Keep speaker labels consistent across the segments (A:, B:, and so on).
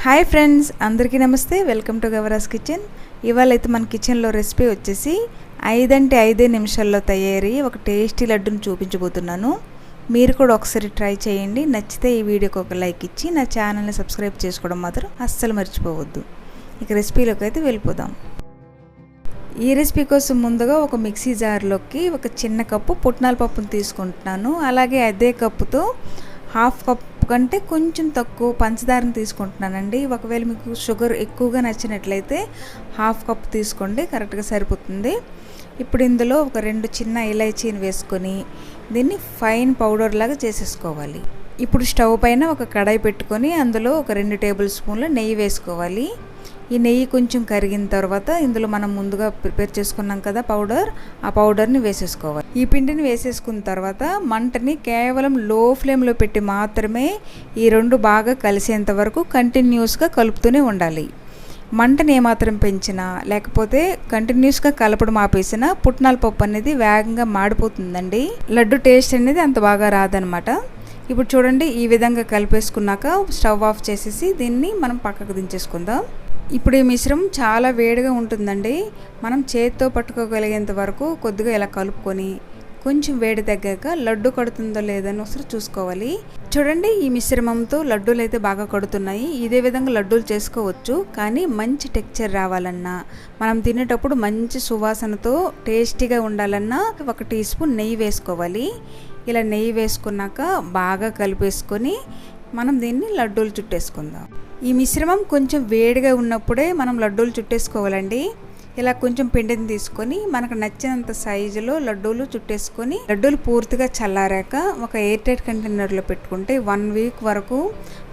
A: Hi friends, అందరికీ నమస్తే. Welcome to Gavaras kitchen. ఇవాళ అయితే మన కిచెన్లో రెసిపీ వచ్చేసి 5 అంటే 5 నిమిషాల్లో తయారీ ఒక టేస్టీ లడ్డును చూపించబోతున్నాను. మీరు కూడా ఒకసారి ట్రై చేయండి. నచ్చితే ఈ వీడియోకి ఒక లైక్ ఇచ్చి నా ఛానల్ని సబ్స్క్రైబ్ చేసుకోవడం మాత్రం అస్సలు మర్చిపోవద్దు. ఇక రెసిపీలోకి అయితే వెళ్ళిపోదాం. ఈ రెసిపీ కోసం ముందుగా ఒక మిక్సీ జార్లోకి ఒక చిన్న కప్పు పుట్నాల పప్పును తీసుకుంటున్నాను. అలాగే అదే కప్పుతో హాఫ్ కప్ కంటే కొంచెం తక్కువ పంచదారని తీసుకుంటున్నానండి. ఒకవేళ మీకు షుగర్ ఎక్కువగా నచ్చినట్లయితే హాఫ్ కప్ తీసుకోండి, కరెక్ట్గా సరిపోతుంది. ఇప్పుడు ఇందులో ఒక 2 చిన్న ఇలైచీని వేసుకొని దీన్ని ఫైన్ పౌడర్ లాగా చేసేసుకోవాలి. ఇప్పుడు స్టవ్ పైన ఒక కడాయి పెట్టుకొని అందులో ఒక 2 టేబుల్ స్పూన్ల నెయ్యి వేసుకోవాలి. ఈ నెయ్యి కొంచెం కరిగిన తర్వాత ఇందులో మనం ముందుగా ప్రిపేర్ చేసుకున్నాం కదా పౌడర్, ఆ పౌడర్ని వేసేసుకోవాలి. ఈ పిండిని వేసేసుకున్న తర్వాత మంటని కేవలం లో ఫ్లేమ్లో పెట్టి మాత్రమే ఈ 2 బాగా కలిసేంత వరకు కంటిన్యూస్గా కలుపుతూనే ఉండాలి. మంటని ఏమాత్రం పెంచినా లేకపోతే కంటిన్యూస్గా కలపడం ఆపేసినా పుట్నాల పప్పు అనేది వేగంగా మాడిపోతుందండి. లడ్డు టేస్ట్ అనేది అంత బాగా రాదనమాట. ఇప్పుడు చూడండి, ఈ విధంగా కలిపేసుకున్నాక స్టవ్ ఆఫ్ చేసేసి దీన్ని మనం పక్కకు దించేసుకుందాం. ఇప్పుడు ఈ మిశ్రమం చాలా వేడిగా ఉంటుందండి. మనం చేతితో పట్టుకోగలిగేంత వరకు కొద్దిగా ఇలా కలుపుకొని కొంచెం వేడి తగ్గాక లడ్డు కడుతుందో లేదని ఒకసారి చూసుకోవాలి. చూడండి, ఈ మిశ్రమంతో లడ్డూలు అయితే బాగా కడుతున్నాయి. ఇదే విధంగా లడ్డూలు చేసుకోవచ్చు, కానీ మంచి టెక్స్చర్ రావాలన్నా, మనం తినేటప్పుడు మంచి సువాసనతో టేస్టీగా ఉండాలన్నా 1 టీ స్పూన్ నెయ్యి వేసుకోవాలి. ఇలా నెయ్యి వేసుకున్నాక బాగా కలిపేసుకొని మనం దీన్ని లడ్డూలు చుట్టేసుకుందాం. ఈ మిశ్రమం కొంచెం వేడిగా ఉన్నప్పుడే మనం లడ్డూలు చుట్టేసుకోవాలండి. ఇలా కొంచెం పిండిని తీసుకొని మనకు నచ్చినంత సైజులో లడ్డూలు చుట్టేసుకొని లడ్డూలు పూర్తిగా చల్లారాక ఒక ఎయిర్ టైట్ కంటైనర్లో పెట్టుకుంటే 1 వీక్ వరకు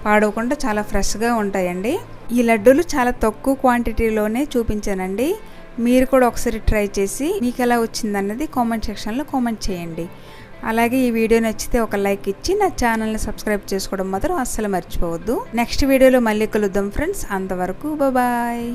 A: పాడవకుండా చాలా ఫ్రెష్గా ఉంటాయండి. ఈ లడ్డూలు చాలా తక్కువ క్వాంటిటీలోనే చూపించానండి. మీరు కూడా ఒకసారి ట్రై చేసి మీకు ఎలా వచ్చిందన్నది కామెంట్ సెక్షన్లో కామెంట్ చేయండి. అలాగే ఈ వీడియో నచ్చితే ఒక లైక్ ఇచ్చి నా ఛానల్ని సబ్స్క్రైబ్ చేసుకోవడం మాత్రం అస్సలు మర్చిపోవద్దు. నెక్స్ట్ వీడియోలో మళ్ళీ కలుద్దాం ఫ్రెండ్స్. అంతవరకు బాయ్.